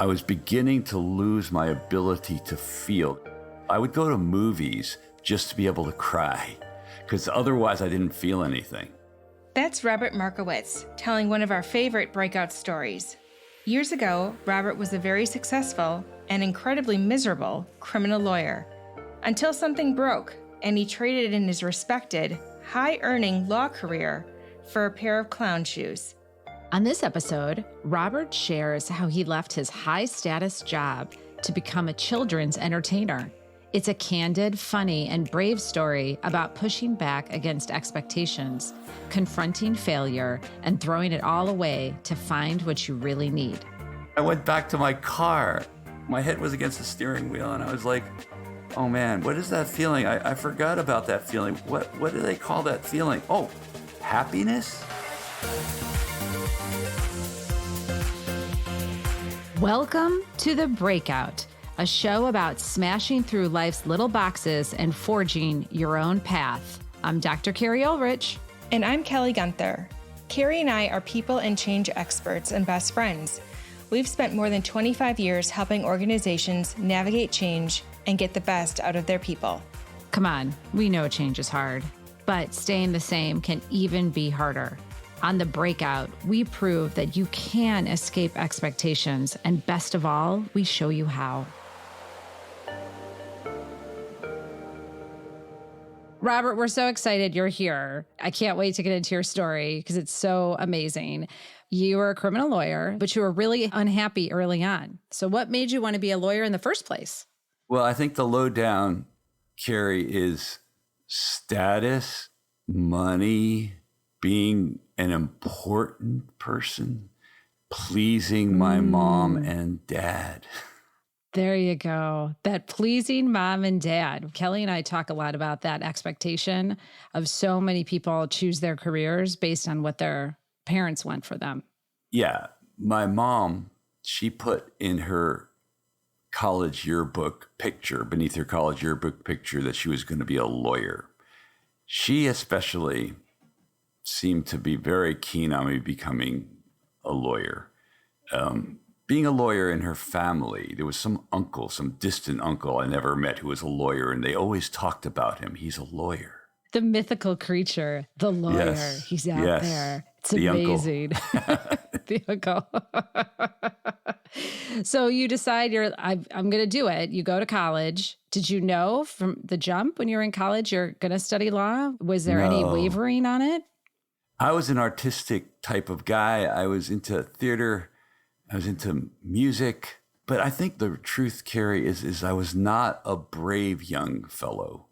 I was beginning to lose my ability to feel. I would go to movies just to be able to cry, because otherwise I didn't feel anything. That's Robert Markowitz telling one of our favorite breakout stories. Years ago, Robert was a very successful and incredibly miserable criminal lawyer until something broke and he traded in his respected, high-earning law career for a pair of clown shoes. On this episode, Robert shares how he left his high-status job to become a children's entertainer. It's a candid, funny, and brave story about pushing back against expectations, confronting failure, and throwing it all away to find what you really need. I went back to my car. My head was against the steering wheel, and I was like, oh man, what is that feeling? I forgot about that feeling. What do they call that feeling? Oh, happiness? Welcome to The Breakout, a show about smashing through life's little boxes and forging your own path. I'm Dr. Carrie Ulrich. And I'm Kelly Gunther. Carrie and I are people and change experts and best friends. We've spent more than 25 years helping organizations navigate change and get the best out of their people. Come on, we know change is hard, but staying the same can even be harder. On The Breakout, we prove that you can escape expectations, and best of all, we show you how. Robert, we're so excited you're here. I can't wait to get into your story because it's so amazing. You were a criminal lawyer, but you were really unhappy early on. So what made you want to be a lawyer in the first place? Well, I think the lowdown, Carrie, is status, money, being an important person, pleasing my mom and dad. There you go. That pleasing mom and dad. Kelly and I talk a lot about that expectation of so many people choose their careers based on what their parents want for them. Yeah. My mom, she put in her college yearbook picture, beneath her college yearbook picture, that she was going to be a lawyer. She especially seemed to be very keen on me becoming a lawyer. Being a lawyer in her family, there was some distant uncle I never met who was a lawyer, and they always talked about him. He's a lawyer. The mythical creature, the lawyer. Yes. He's out there. It's the amazing. The uncle. So you decide I'm going to do it. You go to college. Did you know from the jump when you were in college you're going to study law? Was there any wavering on it? I was an artistic type of guy. I was into theater. I was into music. But I think the truth, Carrie, is I was not a brave young fellow.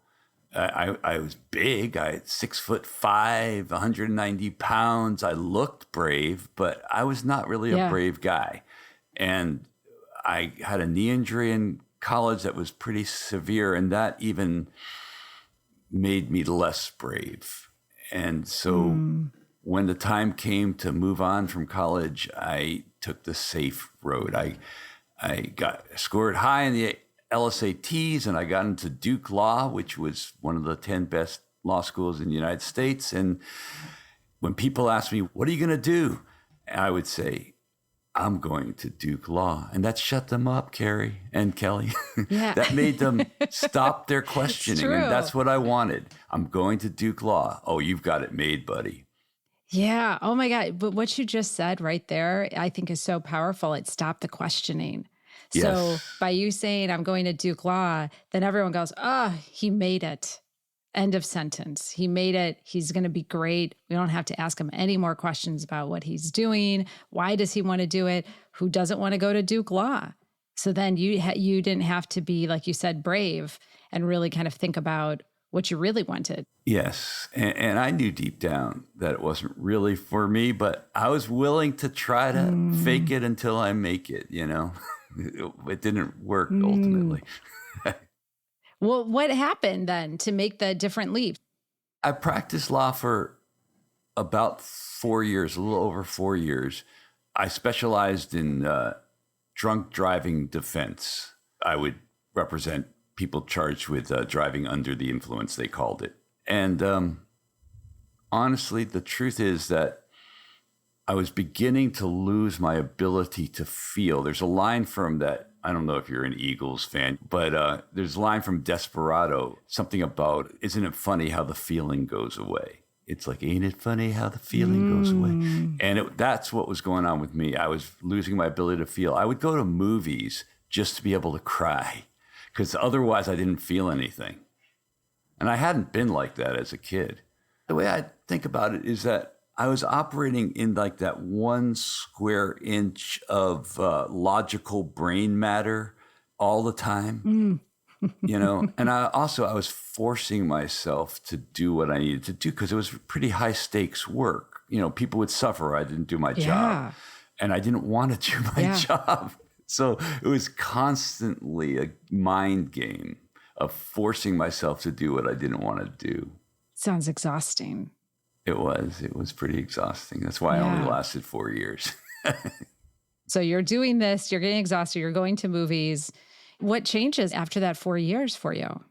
I was big. I had 6'5", 190 pounds. I looked brave, but I was not really a brave guy. And I had a knee injury in college that was pretty severe, and that even made me less brave. And so when the time came to move on from college, I took the safe road. I scored high in the LSATs, and I got into Duke Law, which was one of the 10 best law schools in the United States. And when people asked me, what are you going to do? I would say, I'm going to Duke Law. And that shut them up, Carrie and Kelly. Yeah. That made them stop their questioning. And that's what I wanted. I'm going to Duke Law. Oh, you've got it made, buddy. Yeah. Oh my God. But what you just said right there, I think is so powerful. It stopped the questioning. Yes. So by you saying I'm going to Duke Law, then everyone goes, oh, he made it. End of sentence. He made it. He's going to be great. We don't have to ask him any more questions about what he's doing. Why does he want to do it? Who doesn't want to go to Duke Law? So then you didn't have to be, like you said, brave and really kind of think about what you really wanted. Yes. And I knew deep down that it wasn't really for me, but I was willing to try to fake it until I make it, you know? It didn't work ultimately. Well, what happened then to make the different leap? I practiced law for about 4 years, a little over 4 years. I specialized in drunk driving defense. I would represent people charged with driving under the influence, they called it. And honestly, the truth is that I was beginning to lose my ability to feel. There's a line from that. I don't know if you're an Eagles fan, but there's a line from Desperado, something about, isn't it funny how the feeling goes away? It's like, ain't it funny how the feeling goes away? And that's what was going on with me. I was losing my ability to feel. I would go to movies just to be able to cry because otherwise I didn't feel anything. And I hadn't been like that as a kid. The way I think about it is that I was operating in like that 1 square inch of logical brain matter all the time, you know? And I was forcing myself to do what I needed to do because it was pretty high stakes work. You know, people would suffer. I didn't do my job and I didn't want to do my job. So it was constantly a mind game of forcing myself to do what I didn't want to do. Sounds exhausting. It was pretty exhausting. That's why I only lasted 4 years. So you're doing this, you're getting exhausted, you're going to movies. What changes after that 4 years for you?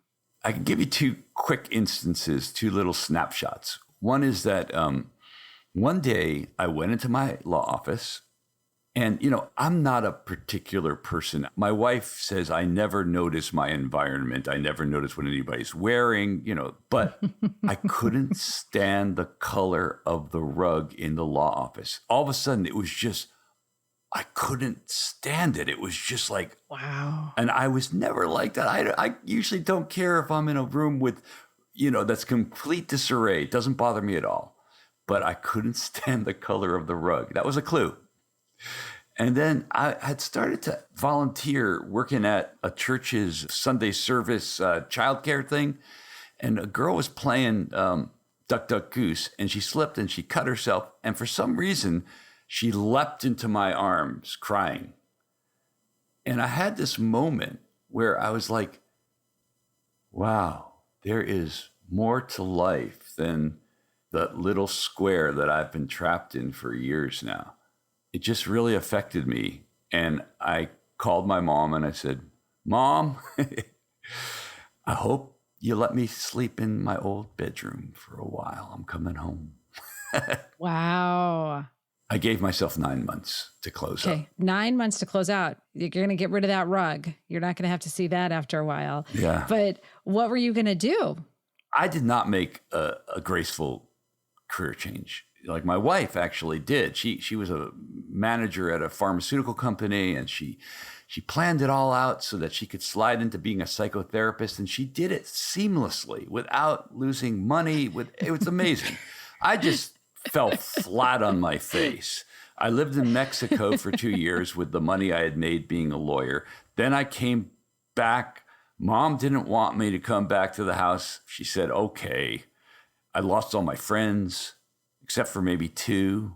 I can give you 2 quick instances, 2 little snapshots. One is that one day I went into my law office and, you know, I'm not a particular person. My wife says I never notice my environment. I never notice what anybody's wearing, you know, but I couldn't stand the color of the rug in the law office. All of a sudden, it was just, I couldn't stand it. It was just like, wow. And I was never like that. I usually don't care if I'm in a room with, you know, that's complete disarray. It doesn't bother me at all. But I couldn't stand the color of the rug. That was a clue. And then I had started to volunteer working at a church's Sunday service childcare thing. And a girl was playing Duck, Duck, Goose, and she slipped and she cut herself. And for some reason, she leapt into my arms crying. And I had this moment where I was like, wow, there is more to life than the little square that I've been trapped in for years now. It just really affected me. And I called my mom and I said, Mom, I hope you let me sleep in my old bedroom for a while. I'm coming home. Wow. I gave myself 9 months to close up. 9 months to close out. You're going to get rid of that rug. You're not going to have to see that after a while. Yeah. But what were you going to do? I did not make a graceful career change. Like my wife actually did. She was a manager at a pharmaceutical company and she planned it all out so that she could slide into being a psychotherapist. And she did it seamlessly without losing money. It was amazing. I just fell flat on my face. I lived in Mexico for 2 years with the money I had made being a lawyer. Then I came back. Mom didn't want me to come back to the house. She said, okay. I lost all my friends, except for maybe 2.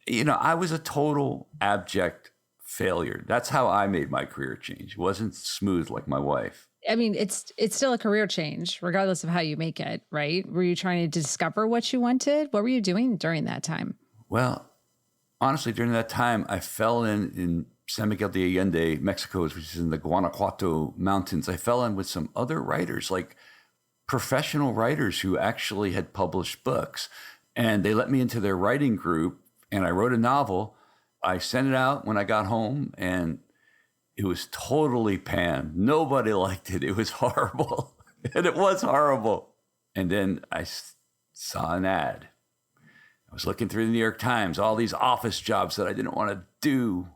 You know, I was a total abject failure. That's how I made my career change. It wasn't smooth like my wife. I mean, it's still a career change, regardless of how you make it, right? Were you trying to discover what you wanted? What were you doing during that time? Well, honestly, during that time, I fell in San Miguel de Allende, Mexico, which is in the Guanajuato Mountains. I fell in with some other writers, like professional writers who actually had published books. And they let me into their writing group, and I wrote a novel. I sent it out when I got home, and it was totally panned. Nobody liked it. It was horrible. And it was horrible. And then I saw an ad. I was looking through the New York Times, all these office jobs that I didn't want to do.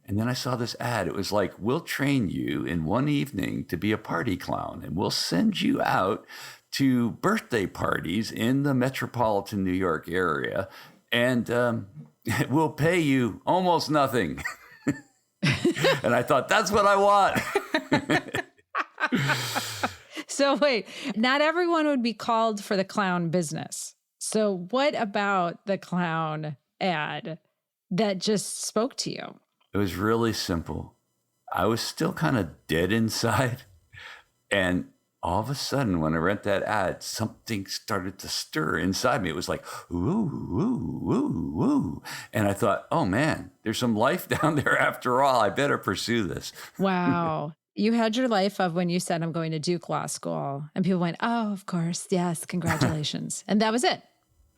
And then I saw this ad. It was like, we'll train you in one evening to be a party clown, and we'll send you out to birthday parties in the metropolitan New York area, and we'll pay you almost nothing. And I thought, that's what I want. So wait, not everyone would be called for the clown business. So what about the clown ad that just spoke to you? It was really simple. I was still kind of dead inside. And all of a sudden, when I read that ad, something started to stir inside me. It was like, ooh, ooh, ooh, ooh. And I thought, oh man, there's some life down there after all. I better pursue this. Wow. You had your life of when you said, I'm going to Duke Law School. And people went, oh, of course. Yes. Congratulations. And that was it.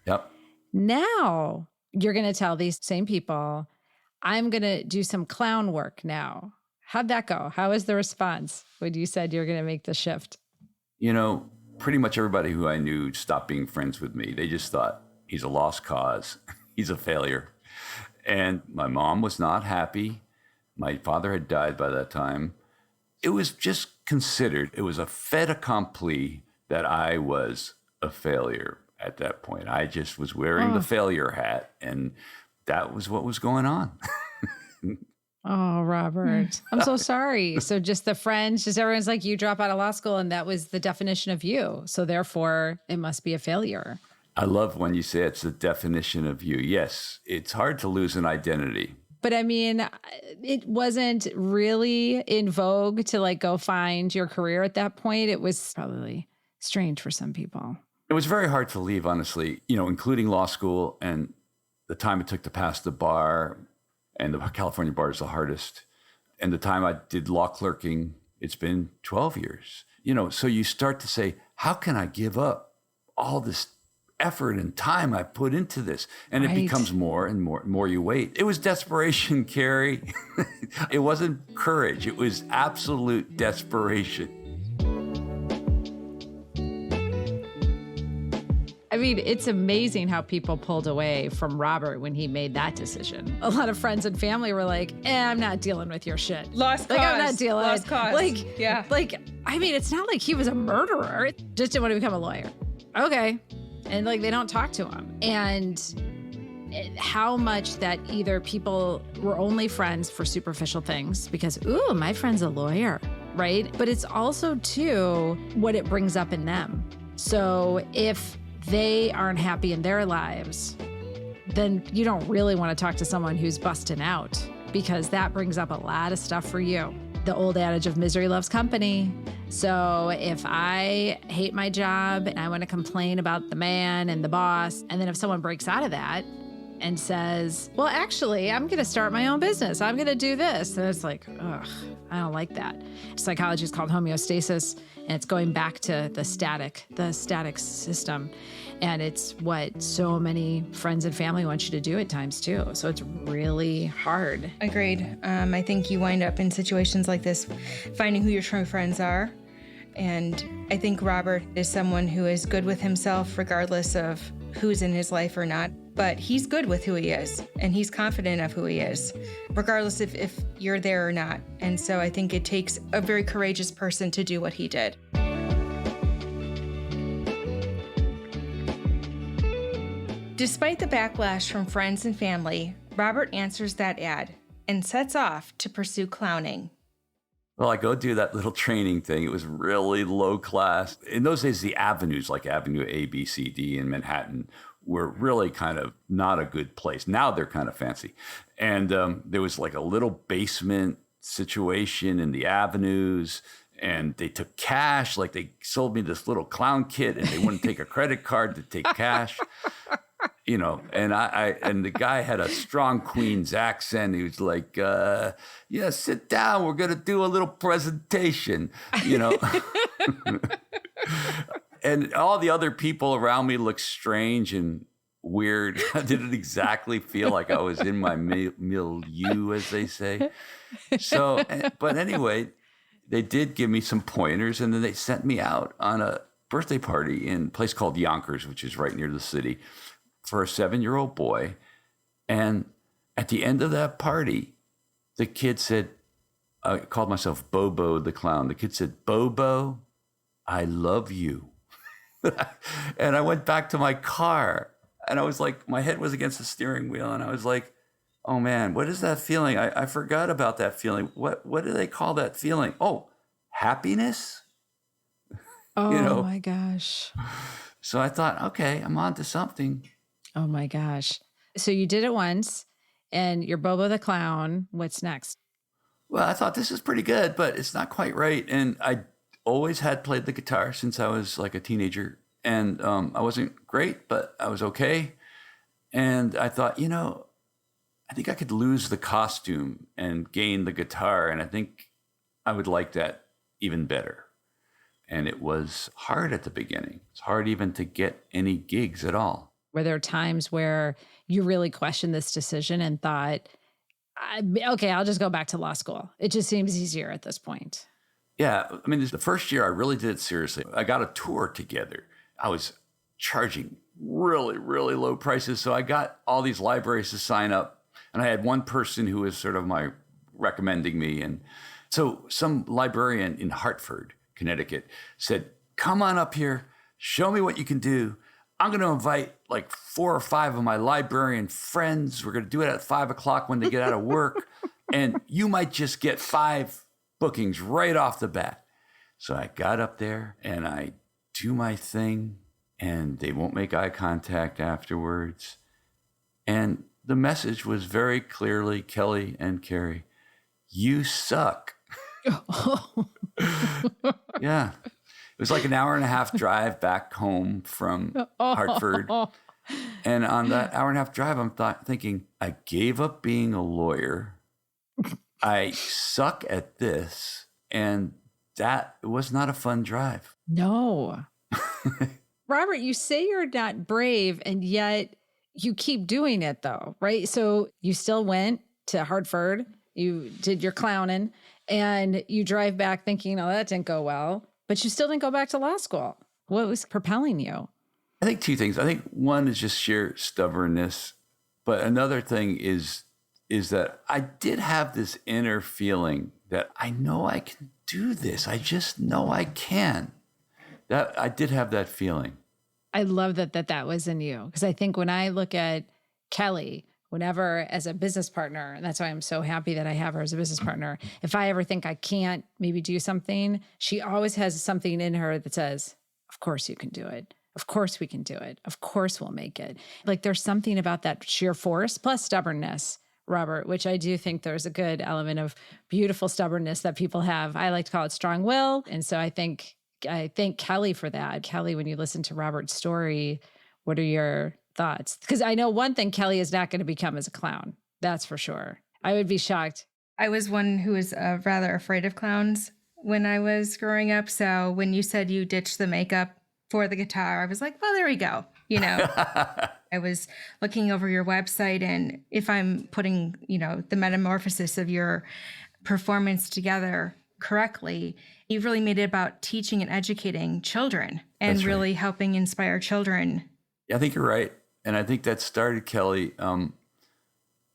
Yep. Now you're going to tell these same people, I'm going to do some clown work now. How'd that go? How was the response when you said you were going to make the shift? Pretty much everybody who I knew stopped being friends with me. They just thought, he's a lost cause. He's a failure. And my mom was not happy. My father had died by that time. It was just considered, it was a fait accompli that I was a failure at that point. I just was wearing the failure hat, and that was what was going on. Oh, Robert, I'm so sorry. So just the friends, just everyone's like, you drop out of law school, and that was the definition of you. So therefore, it must be a failure. I love when you say it's the definition of you. Yes, it's hard to lose an identity. But I mean, it wasn't really in vogue to like go find your career at that point. It was probably strange for some people. It was very hard to leave, honestly, including law school and the time it took to pass the bar. And the California bar is the hardest. And the time I did law clerking, it's been 12 years. So you start to say, how can I give up all this effort and time I put into this? And it becomes more and more you wait. It was desperation, Carrie. It wasn't courage. It was absolute desperation. I mean, it's amazing how people pulled away from Robert when he made that decision. A lot of friends and family were like, I'm not dealing with your shit. Lost cause. I'm not dealing. Lost cause. I mean, it's not like he was a murderer. Just didn't want to become a lawyer. Okay. And they don't talk to him. And how much that either people were only friends for superficial things because, my friend's a lawyer, right? But it's also, too, what it brings up in them. So if they aren't happy in their lives, then you don't really want to talk to someone who's busting out because that brings up a lot of stuff for you. The old adage of misery loves company. So if I hate my job and I want to complain about the man and the boss, and then if someone breaks out of that and says, well, actually, I'm going to start my own business. I'm going to do this. And it's like, ugh, I don't like that. Psychology is called homeostasis, and it's going back to the static system. And it's what so many friends and family want you to do at times too. So it's really hard. Agreed. I think you wind up in situations like this, finding who your true friends are. And I think Robert is someone who is good with himself regardless of who's in his life or not. But he's good with who he is, and he's confident of who he is, regardless if you're there or not. And so I think it takes a very courageous person to do what he did. Despite the backlash from friends and family, Robert answers that ad and sets off to pursue clowning. Well, I go do that little training thing. It was really low class. In those days, the avenues like Avenue A, B, C, D in Manhattan were really kind of not a good place. Now they're kind of fancy. And there was like a little basement situation in the avenues. And they took cash, like they sold me this little clown kit and they wouldn't take a credit card to take cash. And the guy had a strong Queens accent. He was like, sit down. We're going to do a little presentation, And all the other people around me looked strange and weird. I didn't exactly feel like I was in my milieu, as they say. So, but anyway, they did give me some pointers, and then they sent me out on a birthday party in a place called Yonkers, which is right near the city, for a 7-year-old boy. And at the end of that party, the kid said, I called myself Bobo the clown. The kid said, Bobo, I love you. And I went back to my car, and I was like, my head was against the steering wheel, and I was like, oh man, what is that feeling? I forgot about that feeling. What do they call that feeling? Oh, happiness? Oh my gosh. So I thought, okay, I'm on to something. Oh my gosh. So you did it once, and you're Bobo the clown. What's next? Well, I thought this is pretty good, but it's not quite right. And I always had played the guitar since I was like a teenager. And I wasn't great, but I was okay. And I thought, I think I could lose the costume and gain the guitar. And I think I would like that even better. And it was hard at the beginning. It's hard even to get any gigs at all. Were there times where you really questioned this decision and thought, okay, I'll just go back to law school. It just seems easier at this point. Yeah. I mean, the first year I really did it seriously. I got a tour together. I was charging really, really low prices. So I got all these libraries to sign up. And I had one person who was sort of my recommending me. And so some librarian in Hartford, Connecticut said, come on up here, show me what you can do. I'm going to invite like 4 or 5 of my librarian friends. We're going to do it at 5 o'clock when they get out of work. And you might just get 5 bookings right off the bat. So I got up there and I do my thing, and they won't make eye contact afterwards. And the message was very clearly, Kelly and Carrie, you suck. Yeah. It was like an hour and a half drive back home from Hartford. And on that hour and a half drive, I'm thinking, I gave up being a lawyer. I suck at this. And that was not a fun drive. No. Robert, you say you're not brave, and yet you keep doing it though, right? So you still went to Hartford, you did your clowning, and you drive back thinking, oh, that didn't go well, but you still didn't go back to law school. What was propelling you? I think 2 things. I think one is just sheer stubbornness, but another thing is that I did have this inner feeling that I know I can do this. I just know I can. That I did have that feeling. I love that was in you, because I think when I look at Kelly, whenever as a business partner, and that's why I'm so happy that I have her as a business partner, if I ever think I can't maybe do something, she always has something in her that says, of course you can do it. Of course we can do it. Of course we'll make it. Like there's something about that sheer force plus stubbornness, Robert, which I do think there's a good element of beautiful stubbornness that people have. I like to call it strong will. And so I thank Kelly for that. Kelly, when you listen to Robert's story, what are your thoughts? Because I know one thing Kelly is not going to become as a clown. That's for sure. I would be shocked. I was one who was rather afraid of clowns when I was growing up. So when you said you ditched the makeup for the guitar, I was like, well, there we go. You know, I was looking over your website, and if I'm putting, the metamorphosis of your performance together correctly, you've really made it about teaching and educating children and really helping inspire children. Yeah, I think you're right. And I think that started, Kelly,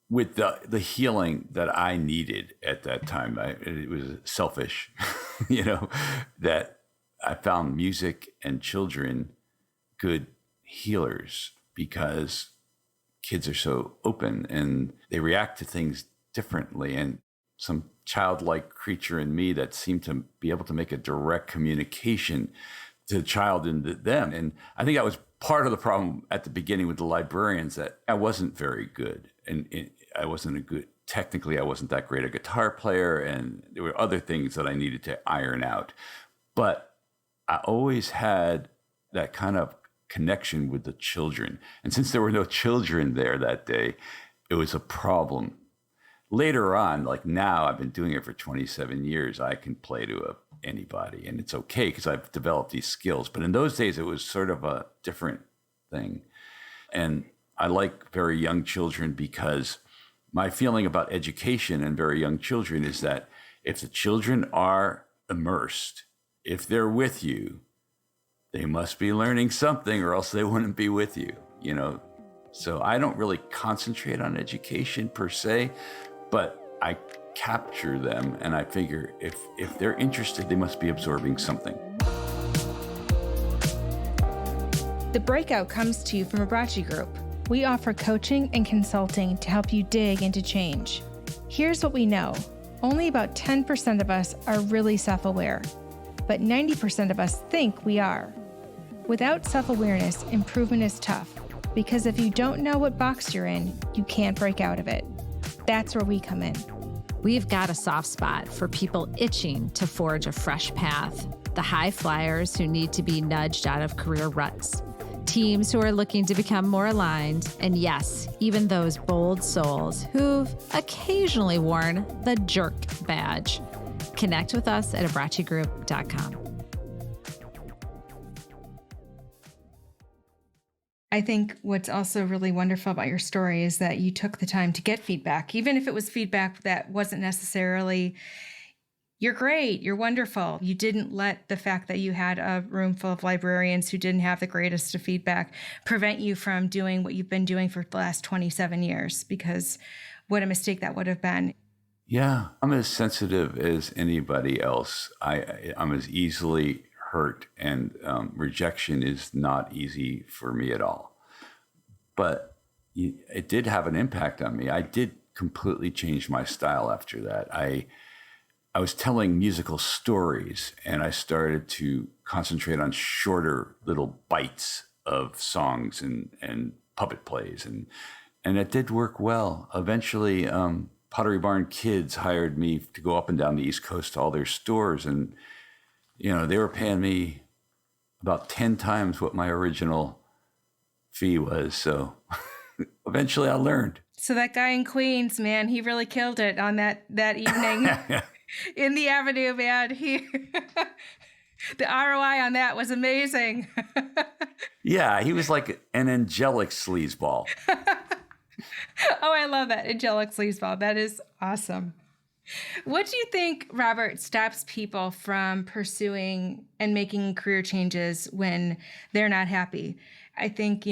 with the healing that I needed at that time. It was selfish, that I found music and children good healers because kids are so open and they react to things differently. And some childlike creature in me that seemed to be able to make a direct communication to the child and them. And I think that was part of the problem at the beginning with the librarians, that I wasn't very good. And I wasn't technically, I wasn't that great a guitar player. And there were other things that I needed to iron out. But I always had that kind of connection with the children. And since there were no children there that day, it was a problem. Later on, like now, I've been doing it for 27 years. I can play to anybody, and it's okay because I've developed these skills. But in those days, it was sort of a different thing. And I like very young children because my feeling about education and very young children is that if the children are immersed, if they're with you, they must be learning something, or else they wouldn't be with you, So I don't really concentrate on education per se, but I capture them, and I figure if they're interested, they must be absorbing something. The Breakout comes to you from Abrachi Group. We offer coaching and consulting to help you dig into change. Here's what we know. Only about 10% of us are really self-aware, but 90% of us think we are. Without self-awareness, improvement is tough, because if you don't know what box you're in, you can't break out of it. That's where we come in. We've got a soft spot for people itching to forge a fresh path, the high flyers who need to be nudged out of career ruts, teams who are looking to become more aligned, and yes, even those bold souls who've occasionally worn the jerk badge. Connect with us at abrachigroup.com. I think what's also really wonderful about your story is that you took the time to get feedback, even if it was feedback that wasn't necessarily, you're great, you're wonderful. You didn't let the fact that you had a room full of librarians who didn't have the greatest of feedback prevent you from doing what you've been doing for the last 27 years, because what a mistake that would have been. Yeah, I'm as sensitive as anybody else. I'm as easily hurt, and rejection is not easy for me at all. But it did have an impact on me. I did completely change my style after that. I was telling musical stories, and I started to concentrate on shorter little bites of songs and puppet plays, and it did work well. Eventually, Pottery Barn Kids hired me to go up and down the East Coast to all their stores, and they were paying me about 10 times what my original fee was. So eventually I learned. So that guy in Queens, man, he really killed it on that evening in the Avenue, man. The ROI on that was amazing. Yeah, he was like an angelic sleazeball. Oh, I love that. Angelic sleazeball. That is awesome. What do you think, Robert, stops people from pursuing and making career changes when they're not happy? I think,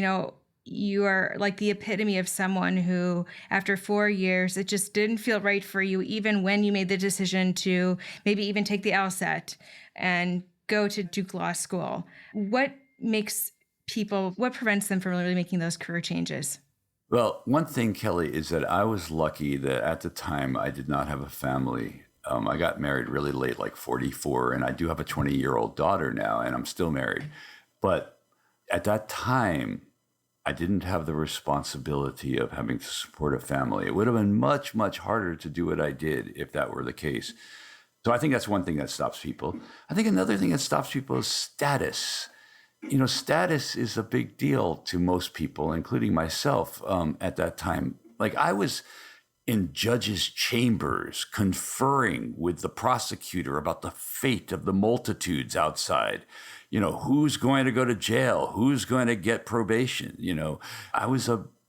you are like the epitome of someone who, after 4 years, it just didn't feel right for you, even when you made the decision to maybe even take the LSAT and go to Duke Law School. What prevents them from really making those career changes? Well, one thing, Kelly, is that I was lucky that at the time I did not have a family. I got married really late, like 44, and I do have a 20-year-old daughter now, and I'm still married. But at that time, I didn't have the responsibility of having to support a family. It would have been much, much harder to do what I did if that were the case. So I think that's one thing that stops people. I think another thing that stops people is status. Status is a big deal to most people, including myself at that time. Like, I was in judges' chambers conferring with the prosecutor about the fate of the multitudes outside. Who's going to go to jail? Who's going to get probation? I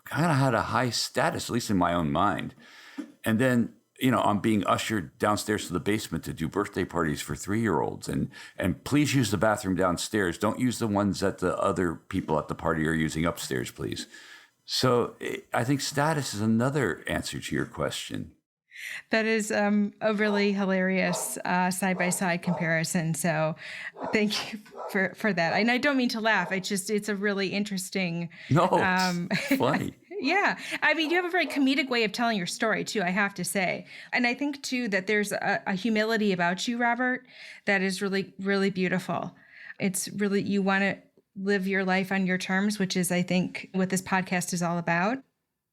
kind of had a high status, at least in my own mind. And then, I'm being ushered downstairs to the basement to do birthday parties for 3-year-olds. And please use the bathroom downstairs. Don't use the ones that the other people at the party are using upstairs, please. So I think status is another answer to your question. That is a really hilarious side-by-side comparison. So thank you for that. And I don't mean to laugh. It's a really interesting. No, it's funny. Yeah. I mean, you have a very comedic way of telling your story, too, I have to say. And I think, too, that there's a humility about you, Robert, that is really, really beautiful. It's really, you want to live your life on your terms, which is, I think, what this podcast is all about.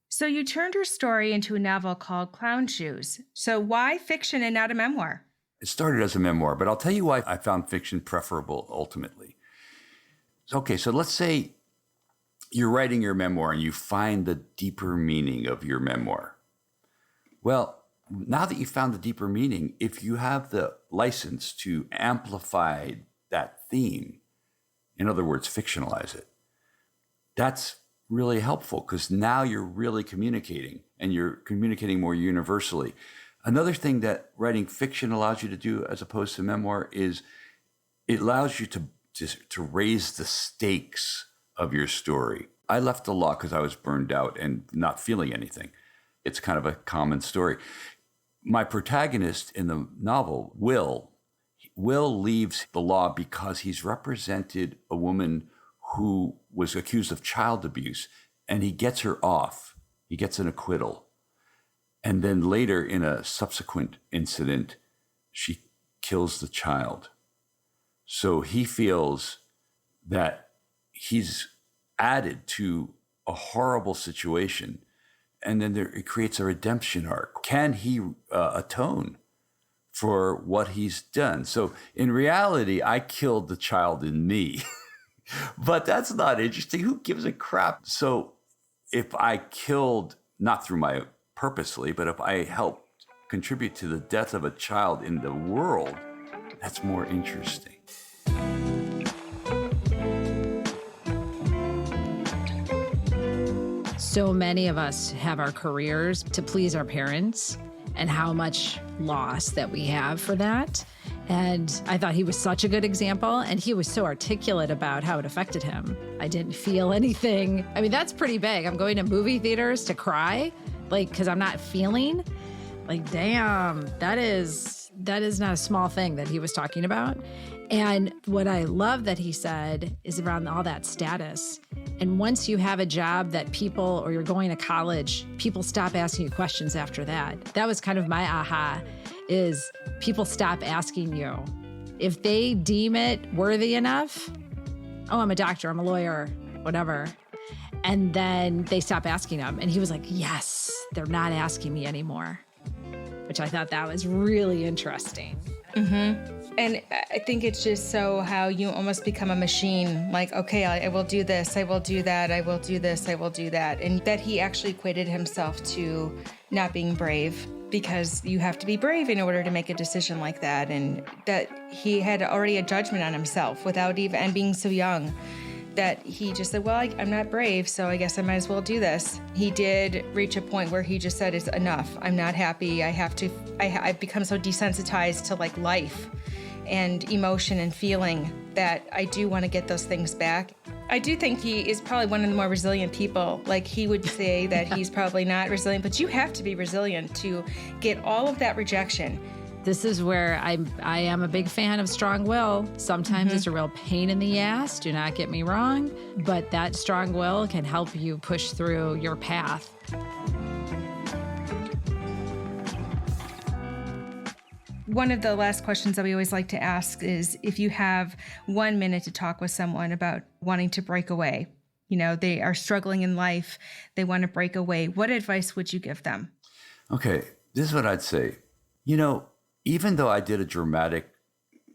So you turned your story into a novel called Clown Shoes. So why fiction and not a memoir? It started as a memoir, but I'll tell you why I found fiction preferable ultimately. Okay, so let's say you're writing your memoir and you find the deeper meaning of your memoir. Well, now that you found the deeper meaning, if you have the license to amplify that theme, in other words, fictionalize it, that's really helpful because now you're really communicating and you're communicating more universally. Another thing that writing fiction allows you to do as opposed to memoir is it allows you to raise the stakes of your story. I left the law because I was burned out and not feeling anything. It's kind of a common story. My protagonist in the novel, Will leaves the law because he's represented a woman who was accused of child abuse, and he gets her off. He gets an acquittal. And then later, in a subsequent incident, she kills the child. So he feels that he's added to a horrible situation, and then it creates a redemption arc. Can he atone for what he's done? So in reality, I killed the child in me. But that's not interesting. Who gives a crap? So if I killed, not through my purposely, but if I helped contribute to the death of a child in the world, that's more interesting. so many of us have our careers to please our parents and how much loss that we have for that. And I thought he was such a good example, and he was so articulate about how it affected him. I didn't feel anything. I mean, that's pretty big. I'm going to movie theaters to cry, like, because I'm not feeling. Like, damn, that is not a small thing that he was talking about. And what I love that he said is around all that status. And once you have a job that people, or you're going to college, people stop asking you questions after that. That was kind of my aha, is people stop asking you. If they deem it worthy enough, oh, I'm a doctor, I'm a lawyer, whatever. And then they stop asking them. And he was like, yes, they're not asking me anymore, which I thought that was really interesting. Mm-hmm. And I think it's just so how you almost become a machine, like, okay, I will do this, I will do that, I will do this, I will do that. And that he actually equated himself to not being brave, because you have to be brave in order to make a decision like that. And that he had already a judgment on himself without even, and being so young, that he just said, well, I'm not brave, so I guess I might as well do this. He did reach a point where he just said, it's enough. I'm not happy. I've become so desensitized to like life and emotion and feeling that I do want to get those things back. I do think he is probably one of the more resilient people. Like, he would say that he's probably not resilient, but you have to be resilient to get all of that rejection. This is where I am a big fan of strong will. Sometimes it's a real pain in the ass, do not get me wrong, but that strong will can help you push through your path. One of the last questions that we always like to ask is if you have 1 minute to talk with someone about wanting to break away, you know, they are struggling in life, they want to break away, what advice would you give them? Okay, this is what I'd say. You know, even though I did a dramatic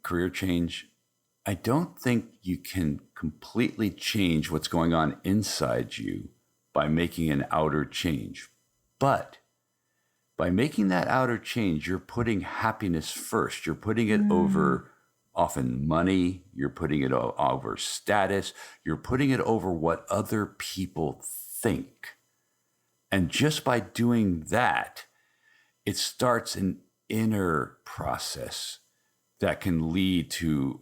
career change, I don't think you can completely change what's going on inside you by making an outer change. But by making that outer change, you're putting happiness first. You're putting it over often money. You're putting it over status. You're putting it over what other people think. And just by doing that, it starts an inner process that can lead to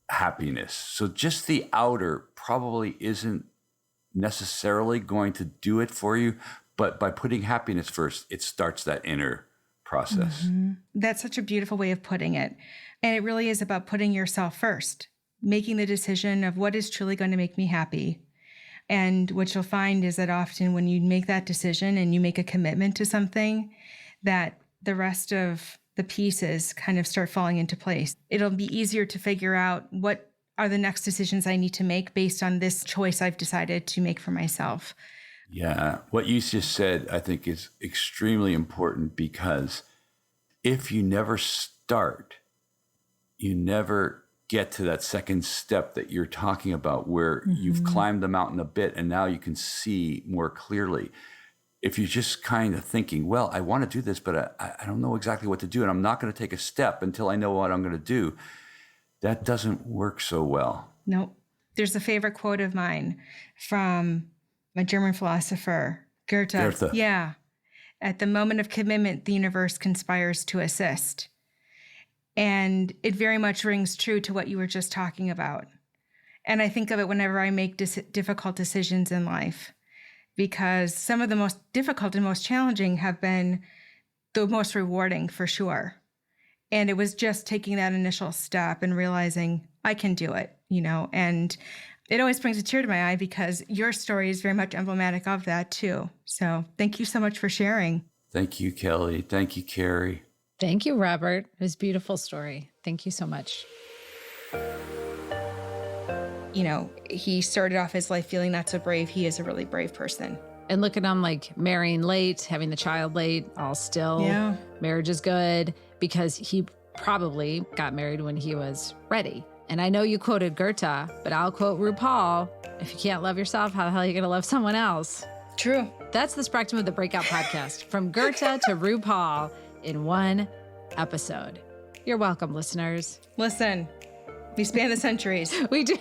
happiness. So just the outer probably isn't necessarily going to do it for you, but by putting happiness first, it starts that inner process. Mm-hmm. That's such a beautiful way of putting it. And it really is about putting yourself first, making the decision of what is truly going to make me happy. And what you'll find is that often when you make that decision and you make a commitment to something, that the rest of the pieces kind of start falling into place. It'll be easier to figure out what are the next decisions I need to make based on this choice I've decided to make for myself. Yeah, what you just said, I think, is extremely important, because if you never start, you never get to that second step that you're talking about, where you've climbed the mountain a bit and now you can see more clearly. If you're just kind of thinking, well, I want to do this, but I don't know exactly what to do, and I'm not going to take a step until I know what I'm going to do, that doesn't work so well. Nope. There's a favorite quote of mine from a German philosopher, Goethe. Yeah. At the moment of commitment, the universe conspires to assist. And it very much rings true to what you were just talking about. And I think of it whenever I make difficult decisions in life, because some of the most difficult and most challenging have been the most rewarding, for sure. And it was just taking that initial step and realizing I can do it, you know, and it always brings a tear to my eye, because your story is very much emblematic of that too. So thank you so much for sharing. Thank you, Kelly. Thank you, Carrie. Thank you, Robert. It was a beautiful story. Thank you so much. You know, he started off his life feeling not so brave. He is a really brave person. And look at him, like marrying late, having the child late, all still. Yeah. Marriage is good, because he probably got married when he was ready. And I know you quoted Goethe, but I'll quote RuPaul. If you can't love yourself, how the hell are you going to love someone else? True. That's the spectrum of the Breakout podcast, from Goethe to RuPaul in one episode. You're welcome, listeners. Listen, we span the centuries. We do.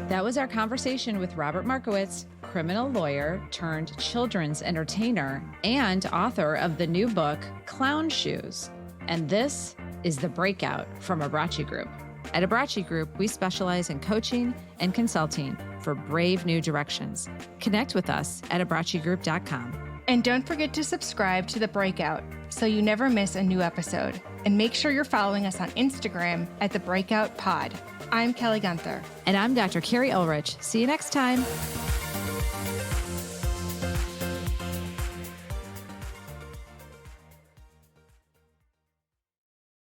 That was our conversation with Robert Markowitz, criminal lawyer turned children's entertainer and author of the new book, Clown Shoes. And this is The Breakout from Abrachi Group. At Abrachi Group, we specialize in coaching and consulting for brave new directions. Connect with us at abrachigroup.com. And don't forget to subscribe to The Breakout so you never miss a new episode. And make sure you're following us on Instagram at The Breakout Pod. I'm Kelly Gunther. And I'm Dr. Carrie Ulrich. See you next time.